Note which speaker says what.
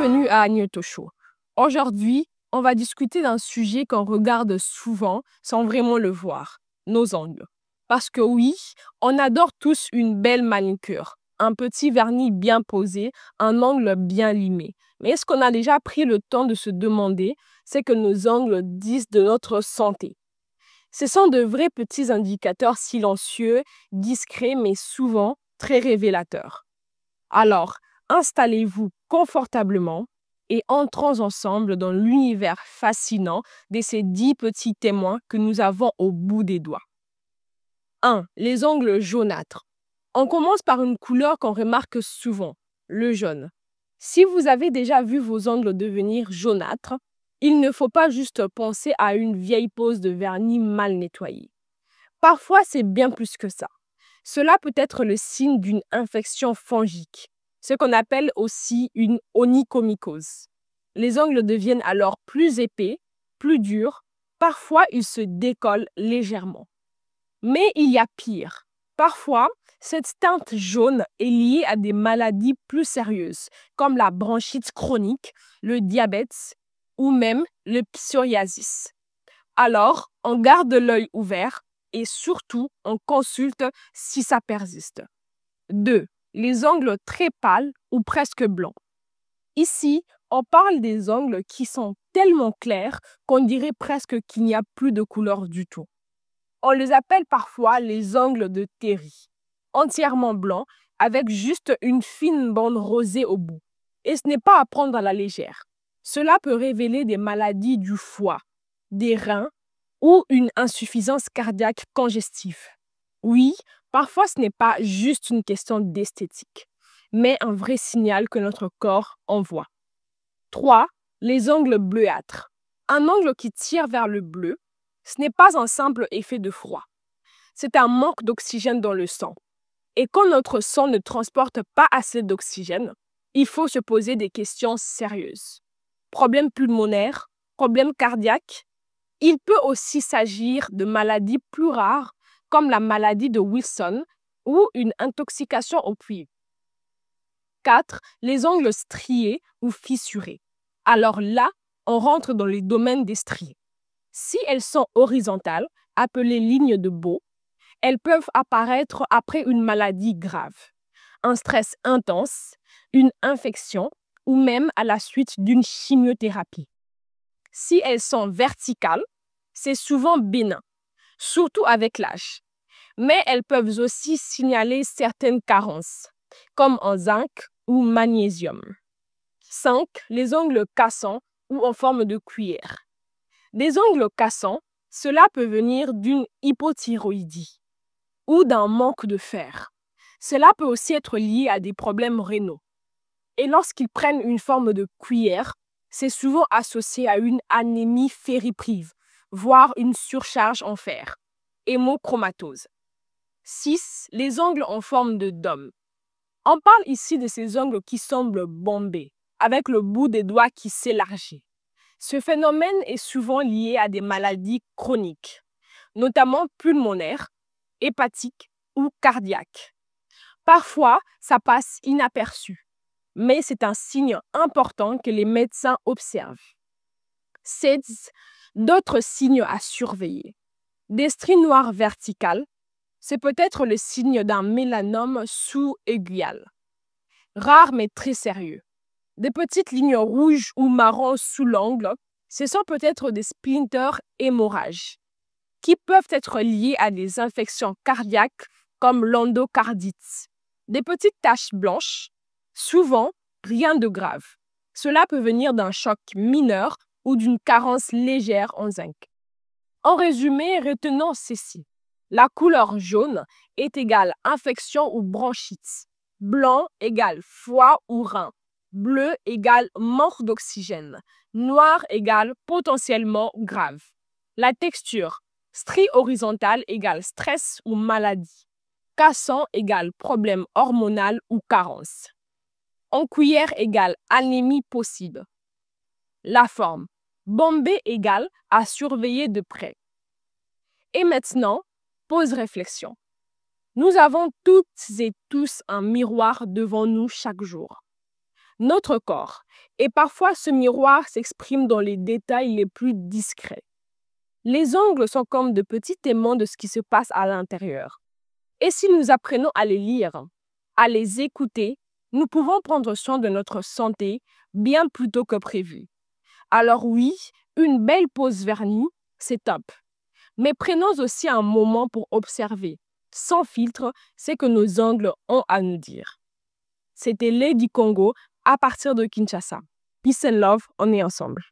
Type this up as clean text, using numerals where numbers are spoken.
Speaker 1: Bienvenue à Agneto Show. Aujourd'hui, on va discuter d'un sujet qu'on regarde souvent sans vraiment le voir, nos ongles. Parce que oui, on adore tous une belle manicure, un petit vernis bien posé, un ongle bien limé. Mais est-ce qu'on a déjà pris le temps de se demander ce que nos ongles disent de notre santé? Ce sont de vrais petits indicateurs silencieux, discrets, mais souvent très révélateurs. Alors, installez-vous confortablement et entrons ensemble dans l'univers fascinant de ces 10 petits témoins que nous avons au bout des doigts. 1. Les ongles jaunâtres. On commence par une couleur qu'on remarque souvent, le jaune. Si vous avez déjà vu vos ongles devenir jaunâtres, il ne faut pas juste penser à une vieille pose de vernis mal nettoyée. Parfois, c'est bien plus que ça. Cela peut être le signe d'une infection fongique, ce qu'on appelle aussi une onychomycose. Les ongles deviennent alors plus épais, plus durs, parfois ils se décollent légèrement. Mais il y a pire. Parfois, cette teinte jaune est liée à des maladies plus sérieuses, comme la bronchite chronique, le diabète ou même le psoriasis. Alors, on garde l'œil ouvert et surtout, on consulte si ça persiste. 2. Les ongles très pâles ou presque blancs. Ici, on parle des ongles qui sont tellement clairs qu'on dirait presque qu'il n'y a plus de couleur du tout. On les appelle parfois les ongles de Terry, entièrement blancs avec juste une fine bande rosée au bout. Et ce n'est pas à prendre à la légère. Cela peut révéler des maladies du foie, des reins ou une insuffisance cardiaque congestive. Oui, parfois ce n'est pas juste une question d'esthétique, mais un vrai signal que notre corps envoie. 3. Les ongles bleuâtres. Un ongle qui tire vers le bleu, ce n'est pas un simple effet de froid. C'est un manque d'oxygène dans le sang. Et quand notre sang ne transporte pas assez d'oxygène, il faut se poser des questions sérieuses. Problèmes pulmonaires, problèmes cardiaques. Il peut aussi s'agir de maladies plus rares comme la maladie de Wilson ou une intoxication au cuivre. 4. Les ongles striés ou fissurés. Alors là, on rentre dans les domaines des stries. Si elles sont horizontales, appelées lignes de Beau, elles peuvent apparaître après une maladie grave, un stress intense, une infection ou même à la suite d'une chimiothérapie. Si elles sont verticales, c'est souvent bénin, surtout avec l'âge. Mais elles peuvent aussi signaler certaines carences, comme en zinc ou magnésium. 5. Les ongles cassants ou en forme de cuillère. Des ongles cassants, cela peut venir d'une hypothyroïdie ou d'un manque de fer. Cela peut aussi être lié à des problèmes rénaux. Et lorsqu'ils prennent une forme de cuillère, c'est souvent associé à une anémie ferriprive, voire une surcharge en fer, hémochromatose. 6. Les ongles en forme de dôme. On parle ici de ces ongles qui semblent bombés, avec le bout des doigts qui s'élargit. Ce phénomène est souvent lié à des maladies chroniques, notamment pulmonaires, hépatiques ou cardiaques. Parfois, ça passe inaperçu, mais c'est un signe important que les médecins observent. 7. D'autres signes à surveiller. Des stries noires verticales, c'est peut-être le signe d'un mélanome sous-aiguial. Rare mais très sérieux. Des petites lignes rouges ou marron sous l'ongle, ce sont peut-être des splinters hémorrages, qui peuvent être liés à des infections cardiaques comme l'endocardite. Des petites taches blanches, souvent rien de grave. Cela peut venir d'un choc mineur ou d'une carence légère en zinc. En résumé, retenons ceci. La couleur jaune est égale infection ou bronchite. Blanc égale foie ou rein. Bleu égale manque d'oxygène. Noir égale potentiellement grave. La texture. Strie horizontale égale stress ou maladie. Cassant égale problème hormonal ou carence. En cuillère égale anémie possible. La forme. Bombé égale à surveiller de près. Et maintenant, pause réflexion. Nous avons toutes et tous un miroir devant nous chaque jour. notre corps. Et parfois, ce miroir s'exprime dans les détails les plus discrets. Les ongles sont comme de petits témoins de ce qui se passe à l'intérieur. Et si nous apprenons à les lire, à les écouter, nous pouvons prendre soin de notre santé bien plus tôt que prévu. Alors oui, une belle pause vernis, c'est top. Mais prenons aussi un moment pour observer, sans filtre, ce que nos ongles ont à nous dire. C'était Lady Congo à partir de Kinshasa. Peace and love, on est ensemble.